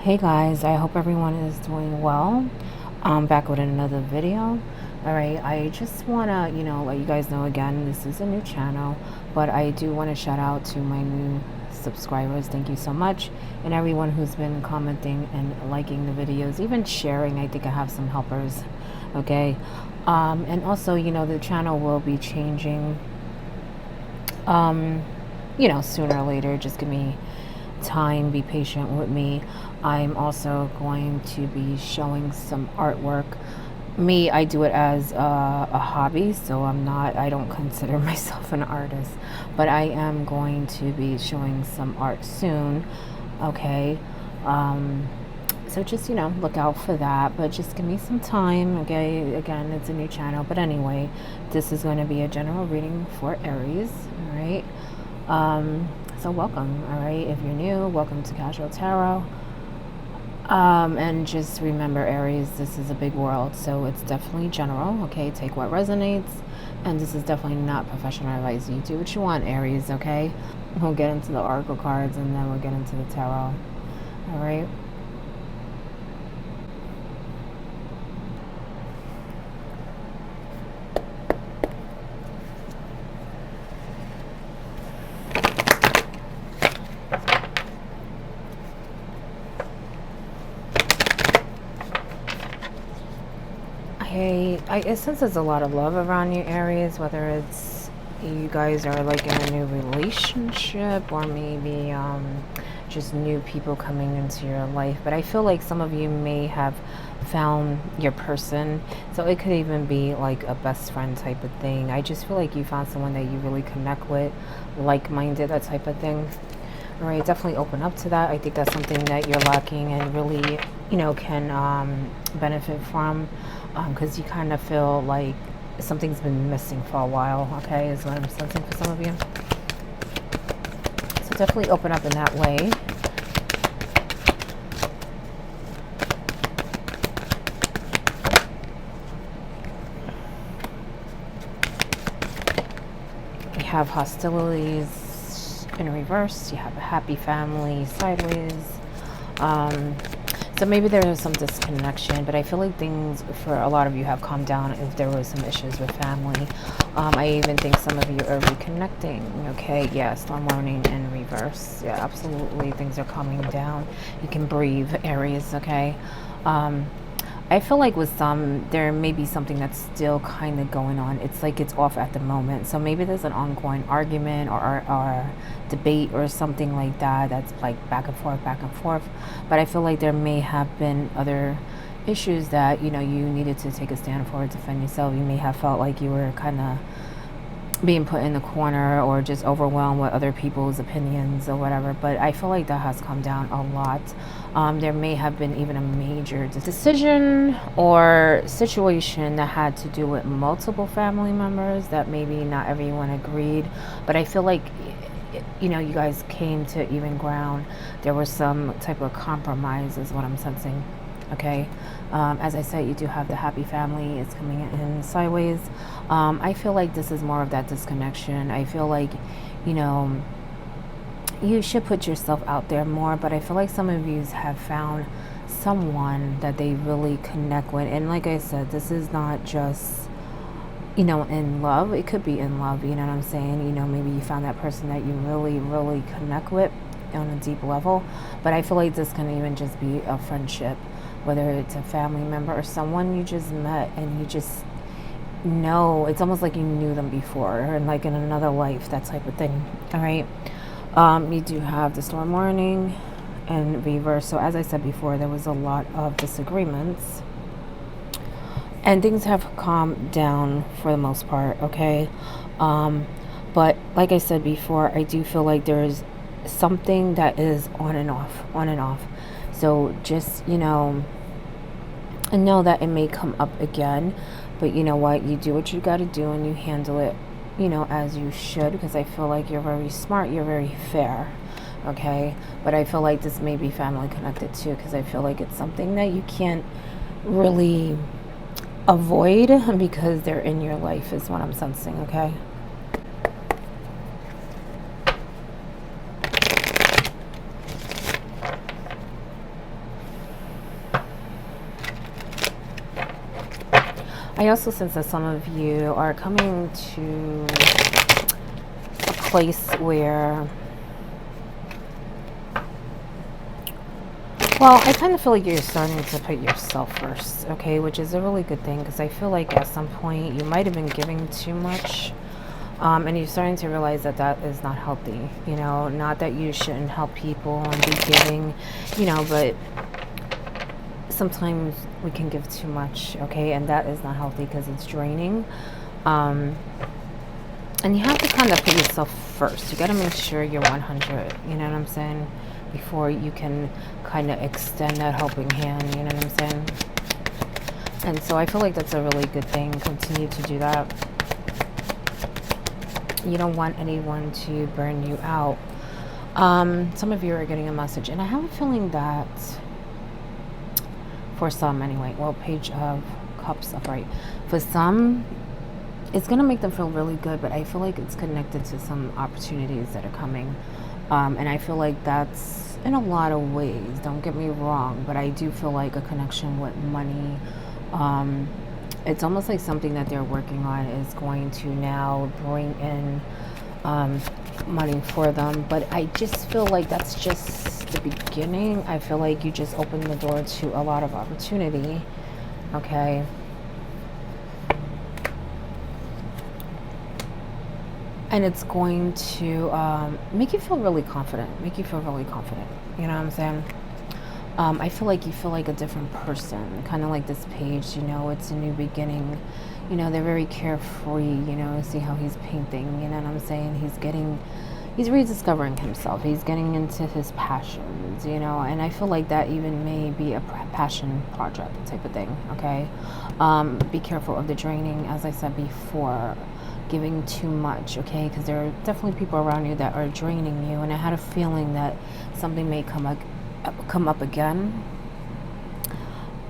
Hey guys, I hope everyone is doing well. I'm back with another video. All right, I just want to, let you guys know again, this is a new channel, but I do want to shout out to my new subscribers. Thank you so much. And everyone who's been commenting and liking the videos, even sharing. I think I have some helpers. Okay. And also, the channel will be changing, sooner or later. Just give me time, be patient with me. I'm also going to be showing some artwork. Me, I do it as a hobby, so I don't consider myself an artist, but I am going to be showing some art soon. Okay. So just, look out for that, but just give me some time. Okay. Again, it's a new channel, but anyway, this is going to be a general reading for Aries. All right. So welcome. All right. If you're new, welcome to Casual Tarot. And just remember, Aries, this is a big world, so it's definitely general. Okay, take what resonates, and this is definitely not professional advice. You do what you want, Aries. Okay, we'll get into the oracle cards, and then we'll get into the tarot. All right. I sense there's a lot of love around you, Aries, whether it's you guys are like in a new relationship or maybe just new people coming into your life. But I feel like some of you may have found your person. So it could even be like a best friend type of thing. I just feel like you found someone that you really connect with, like-minded, that type of thing. All right, definitely open up to that. I think that's something that you're lacking and really, can benefit from, because you kind of feel like something's been missing for a while. Okay, is what I'm sensing for some of you. So definitely open up in that way. We have hostilities in reverse. You have a happy family sideways. So maybe there is some disconnection, but I feel like things for a lot of you have calmed down if there was some issues with family. I even think some of you are reconnecting. Okay, yeah, storm warning in reverse. Yeah, absolutely, things are calming down. You can breathe, Aries. Okay. I feel like with some, there may be something that's still kind of going on. It's like it's off at the moment. So maybe there's an ongoing argument or debate or something like that that's like back and forth, back and forth. But I feel like there may have been other issues that, you needed to take a stand for, defend yourself. You may have felt like you were kind of being put in the corner or just overwhelmed with other people's opinions or whatever, but I feel like that has come down a lot. There may have been even a major decision or situation that had to do with multiple family members that maybe not everyone agreed, but I feel like you guys came to even ground. There was some type of compromise is what I'm sensing. Okay. As I said, you do have the happy family. It's coming in sideways. I feel like this is more of that disconnection. I feel like, you should put yourself out there more, but I feel like some of you have found someone that they really connect with. And like I said, this is not just, in love. It could be in love, you know what I'm saying? Maybe you found that person that you really, really connect with on a deep level. But I feel like this can even just be a friendship, whether it's a family member or someone you just met and you just know, it's almost like you knew them before and like in another life, that type of thing. All right. You do have the storm warning and reverse. So as I said before, there was a lot of disagreements and things have calmed down for the most part. Okay. But like I said before, I do feel like there's something that is on and off, on and off. So just, I know that it may come up again, but you know what? You do what you got to do and you handle it, as you should, because I feel like you're very smart, you're very fair. Okay. But I feel like this may be family connected too, because I feel like it's something that you can't really avoid because they're in your life, is what I'm sensing. Okay. I also sense that some of you are coming to a place where, well, I kind of feel like you're starting to put yourself first, okay, which is a really good thing, because I feel like at some point you might have been giving too much, and you're starting to realize that that is not healthy, you know, not that you shouldn't help people and be giving, you know, but sometimes we can give too much, okay, and that is not healthy because it's draining. And you have to kind of put yourself first. You got to make sure you're 100, you know what I'm saying, before you can kind of extend that helping hand, you know what I'm saying. And so I feel like that's a really good thing. Continue to do that. You don't want anyone to burn you out. Some of you are getting a message, and I have a feeling that for some anyway, well, Page of Cups upright, for some it's going to make them feel really good, but I feel like it's connected to some opportunities that are coming. And I feel like that's in a lot of ways, don't get me wrong, but I do feel like a connection with money. It's almost like something that they're working on is going to now bring in money for them. But I just feel like that's just the beginning. I feel like you just opened the door to a lot of opportunity. Okay. And it's going to make you feel really confident. You know what I'm saying? I feel like you feel like a different person. Kind of like this page, you know, it's a new beginning. You know, they're very carefree, you know, see how he's painting, you know what I'm saying? He's rediscovering himself. He's getting into his passions, you know, and I feel like that even may be a passion project type of thing, okay? Be careful of the draining, as I said before. Giving too much, okay, because there are definitely people around you that are draining you, and I had a feeling that something may come up again,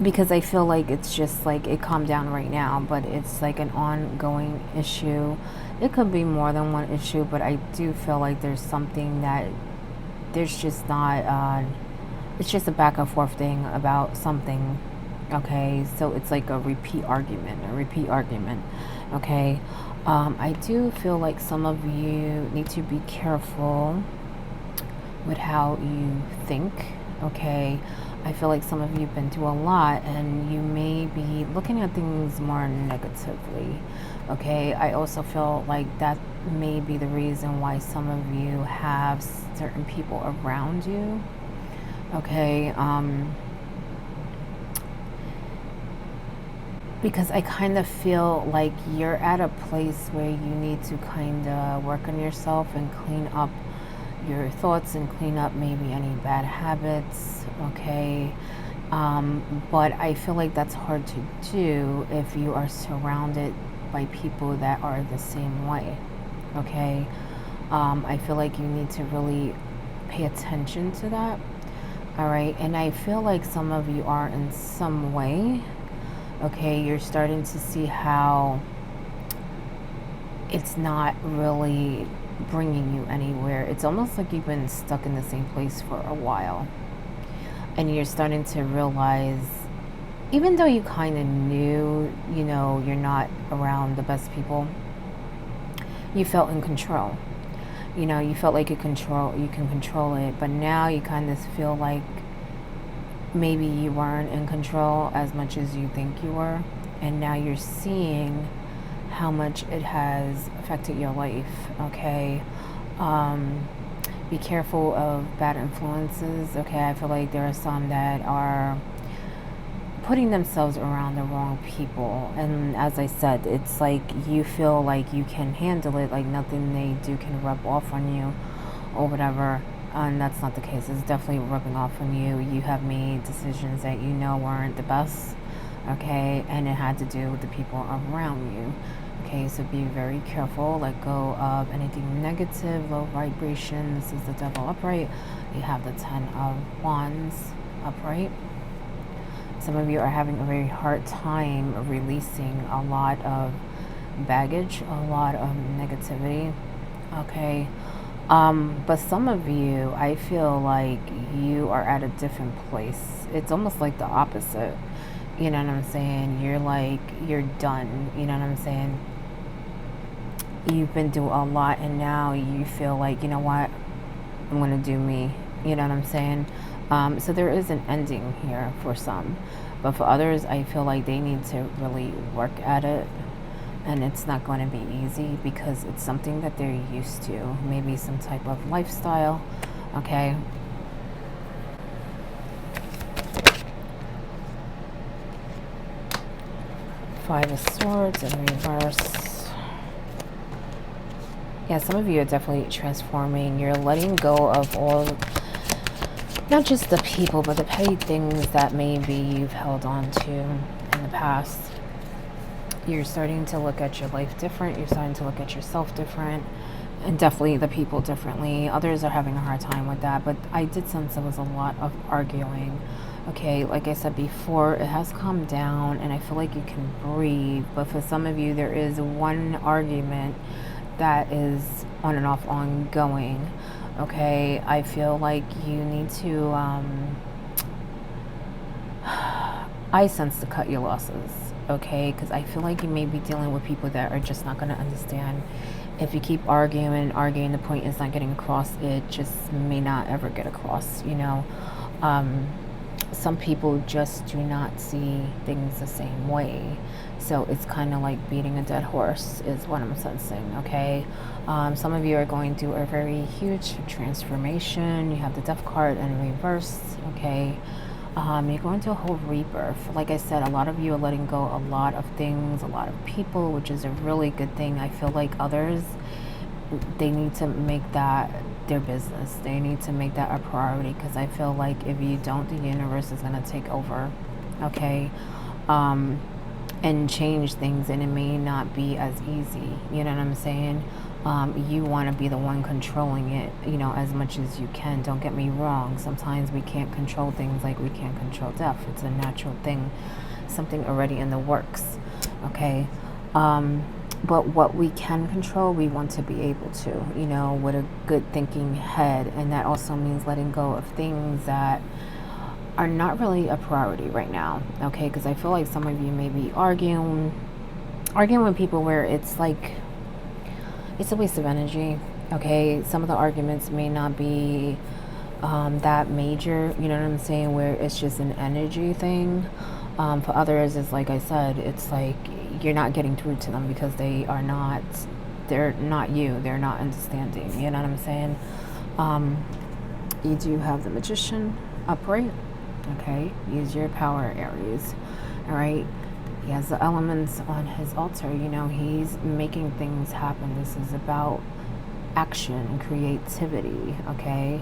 because I feel like it's just like it calmed down right now, but it's like an ongoing issue. It could be more than one issue, but I do feel like there's something that there's just not it's just a back and forth thing about something, okay? So it's like a repeat argument, okay? I do feel like some of you need to be careful with how you think, okay? I feel like some of you have been through a lot and you may be looking at things more negatively, okay? I also feel like that may be the reason why some of you have certain people around you, okay? Because I kind of feel like you're at a place where you need to kind of work on yourself and clean up your thoughts and clean up maybe any bad habits, okay? But I feel like that's hard to do if you are surrounded by people that are the same way, okay? I feel like you need to really pay attention to that, all right? And I feel like some of you are in some way, okay, you're starting to see how it's not really bringing you anywhere. It's almost like you've been stuck in the same place for a while. And you're starting to realize, even though you kind of knew, you know, you're not around the best people, you felt in control. You know, you felt like you can control it, but now you kind of feel like maybe you weren't in control as much as you think you were, and now you're seeing how much it has affected your life, okay? Be careful of bad influences, okay? I feel like there are some that are putting themselves around the wrong people, and as I said, it's like you feel like you can handle it, like nothing they do can rub off on you or whatever. And that's not the case. It's definitely rubbing off on you. You have made decisions that you know weren't the best, okay? And it had to do with the people around you, okay? So be very careful. Let go of anything negative, low vibration. This is the Devil upright. You have the 10 of Wands upright. Some of you are having a very hard time releasing a lot of baggage, a lot of negativity, okay? But some of you, I feel like you are at a different place. It's almost like the opposite. You know what I'm saying? You're like, you're done. You know what I'm saying? You've been through a lot, and now you feel like, you know what? I'm going to do me. You know what I'm saying? So there is an ending here for some. But for others, I feel like they need to really work at it. And it's not going to be easy because it's something that they're used to. Maybe some type of lifestyle. Okay. Five of Swords in reverse. Yeah, some of you are definitely transforming. You're letting go of all, not just the people, but the petty things that maybe you've held on to in the past. You're starting to look at your life different. You're starting to look at yourself different, and definitely the people differently. Others are having a hard time with that, but I did sense there was a lot of arguing. Okay, like I said before, it has calmed down, and I feel like you can breathe. But for some of you, there is one argument that is on and off ongoing. Okay, I feel like you need to, I sense to cut your losses. Okay, because I feel like you may be dealing with people that are just not going to understand. If you keep arguing and arguing, the point is not getting across. It just may not ever get across, you know. Some people just do not see things the same way. So it's kind of like beating a dead horse is what I'm sensing, okay? Some of you are going through a very huge transformation. You have the Death card in reverse, okay? You're going to a whole rebirth. Like I said, a lot of you are letting go a lot of things, a lot of people, which is a really good thing. I feel like others, they need to make that their business. They need to make that a priority, because I feel like if you don't, the universe is going to take over, okay? And change things, and it may not be as easy. You know what I'm saying? You want to be the one controlling it, you know, as much as you can. Don't get me wrong. Sometimes we can't control things like we can't control death. It's a natural thing, something already in the works, okay? But what we can control, we want to be able to, you know, with a good thinking head. And that also means letting go of things that are not really a priority right now, okay? Because I feel like some of you may be arguing with people where it's like, it's a waste of energy, okay? Some of the arguments may not be that major, you know what I'm saying, where it's just an energy thing. For others, it's like I said, it's like you're not getting through to them because they're not you, they're not understanding, you know what I'm saying? You do have the Magician upright, okay? Use your power, Aries, all right? He has the elements on his altar, you know, he's making things happen. This is about action, creativity, okay?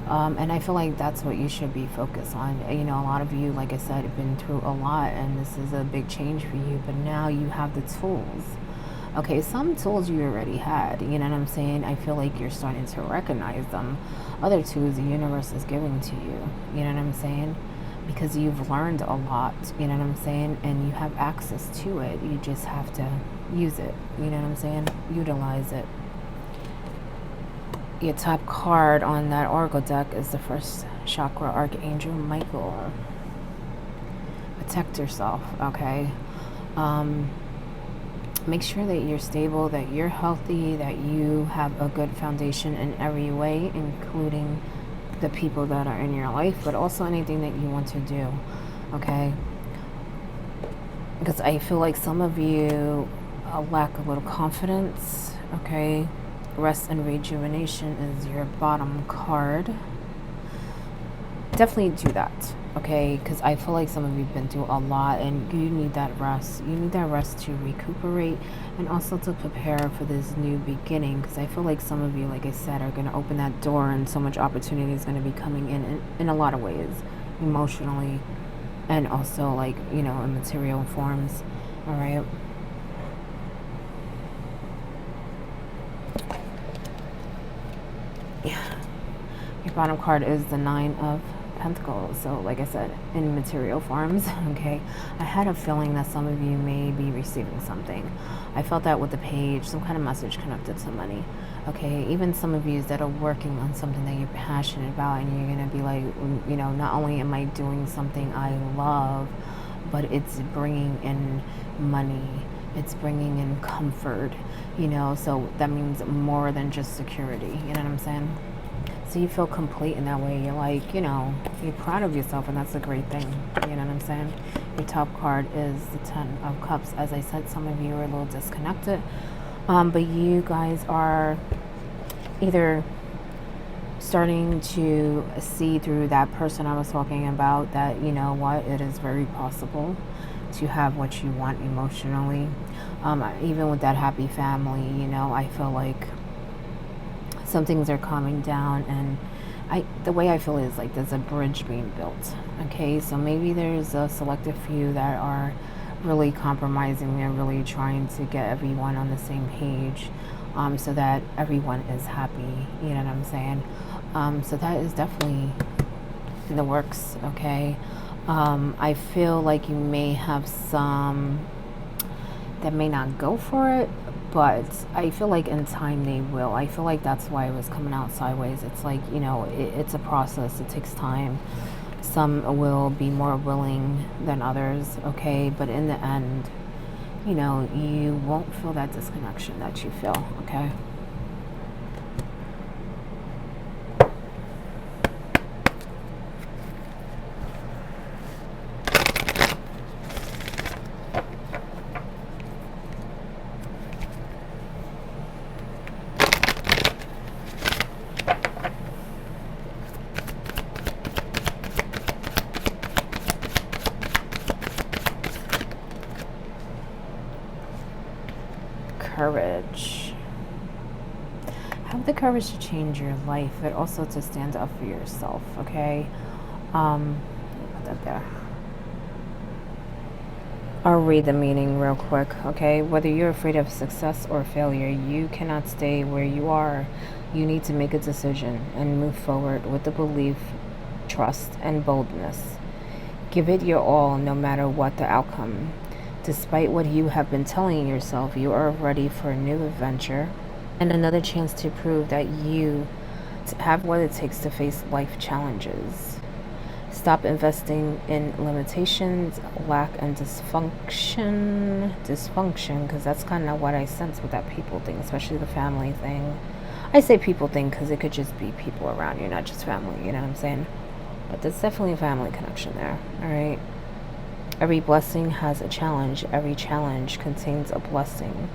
And I feel like that's what you should be focused on. You know, a lot of you, like I said, have been through a lot, and this is a big change for you, but now you have the tools. Okay, some tools you already had, you know what I'm saying? I feel like you're starting to recognize them. Other tools the universe is giving to you, you know what I'm saying? Because you've learned a lot, you know what I'm saying? And you have access to it. You just have to use it, you know what I'm saying? Utilize it. Your top card on that oracle deck is the first chakra archangel Michael. Protect yourself, okay? Make sure that you're stable, that you're healthy, that you have a good foundation in every way, including the people that are in your life, but also anything that you want to do, okay? Because I feel like some of you lack a little confidence, okay? Rest and rejuvenation is your bottom card. Definitely do that, okay? Because I feel like some of you have been through a lot, and you need that rest. You need that rest to recuperate and also to prepare for this new beginning. Because I feel like some of you, like I said, are going to open that door, and so much opportunity is going to be coming in a lot of ways, emotionally, and also, like, you know, in material forms, all right? Yeah. Your bottom card is the Nine of Pentacles. So like I said, in material forms, okay? I had a feeling that some of you may be receiving something. I felt that with the page, some kind of message connected to money, okay? Even some of you that are working on something that you're passionate about, and you're going to be like, you know, not only am I doing something I love, but it's bringing in money, it's bringing in comfort, so that means more than just security, you know what I'm saying? So you feel complete in that way. You're like, you're proud of yourself, and that's a great thing. You know what I'm saying? Your top card is the Ten of Cups. As I said, some of you are a little disconnected, but you guys are either starting to see through that person I was talking about, that it is very possible to have what you want emotionally. Even with that happy family, I feel like some things are calming down, and the way I feel is like there's a bridge being built. Okay, so maybe there's a selective few that are really compromising. They're really trying to get everyone on the same page, so that everyone is happy. You know what I'm saying? So that is definitely in the works. Okay, I feel like you may have some that may not go for it, but I feel like in time they will. I feel like that's why it was coming out sideways. It's like, it's a process. It takes time. Some will be more willing than others, okay? But in the end, you won't feel that disconnection that you feel, okay? Courage. Have the courage to change your life, but also to stand up for yourself, okay? Put that there. I'll read the meaning real quick, okay? Whether you're afraid of success or failure, you cannot stay where you are. You need to make a decision and move forward with the belief, trust, and boldness. Give it your all, no matter what the outcome. Despite what you have been telling yourself, you are ready for a new adventure and another chance to prove that you have what it takes to face life challenges. Stop investing in limitations, lack, and dysfunction, because that's kind of what I sense with that people thing, especially the family thing. I say people thing because it could just be people around you, not just family, you know what I'm saying? But there's definitely a family connection there, all right? Every blessing has a challenge. Every challenge contains a blessing.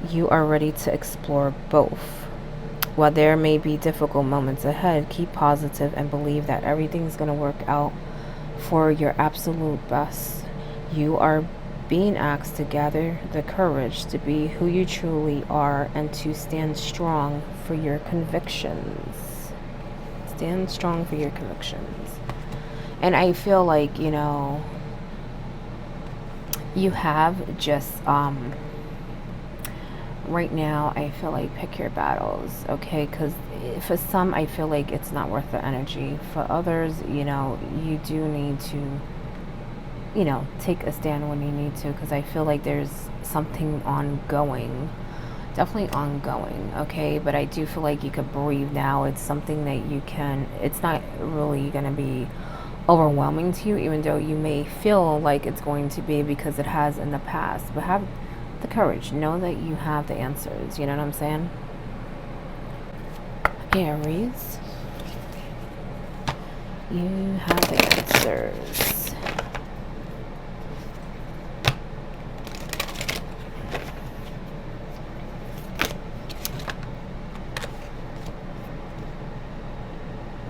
You are ready to explore both. While there may be difficult moments ahead, keep positive and believe that everything's going to work out for your absolute best. You are being asked to gather the courage to be who you truly are and to stand strong for your convictions. Stand strong for your convictions. And I feel like, you have just right now, I feel like pick your battles, okay? Because for some, I feel like it's not worth the energy. For others, you do need to, take a stand when you need to, because I feel like there's something ongoing, definitely ongoing, okay? But I do feel like you could breathe now. It's something that it's not really going to be overwhelming to you, even though you may feel like it's going to be, because it has in the past. But have the courage. Know that you have the answers. You know what I'm saying? Aries, you have the answers.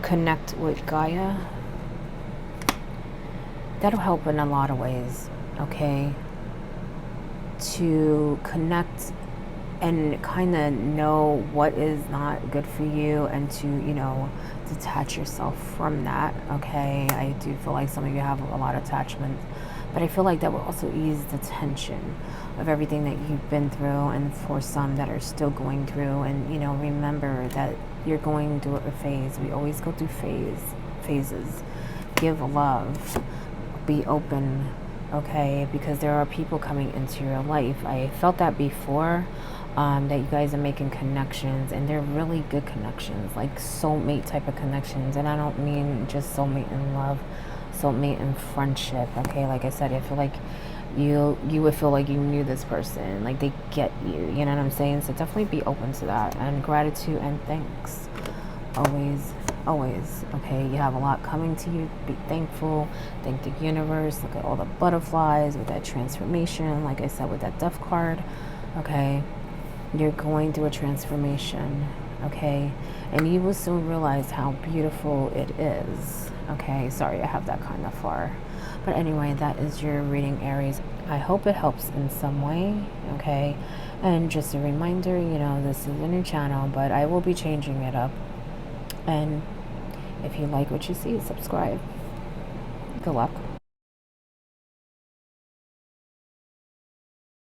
Connect with Gaia. That'll help in a lot of ways, okay? To connect and kind of know what is not good for you, and to, detach yourself from that, okay? I do feel like some of you have a lot of attachment, but I feel like that will also ease the tension of everything that you've been through, and for some that are still going through. And, remember that you're going through a phase. We always go through phases. Give love. Be open, okay? Because there are people coming into your life. I felt that before, that you guys are making connections, and they're really good connections, like soulmate type of connections. And I don't mean just soulmate in love, soulmate and friendship. Okay, like I said, I feel like you would feel like you knew this person, like they get you, you know what I'm saying? So definitely be open to that, and gratitude and thanks always, always. Okay, you have a lot coming to you. Be thankful. Thank the universe. Look at all the butterflies with that transformation, like I said, with that death card. Okay, you're going through a transformation. Okay, and you will soon realize how beautiful it is. Okay, sorry I have that kind of far, but anyway, that is your reading, Aries. I hope it helps in some way. Okay, and just a reminder, you know, this is a new channel, but I will be changing it up, and if you like what you see, subscribe. Good luck.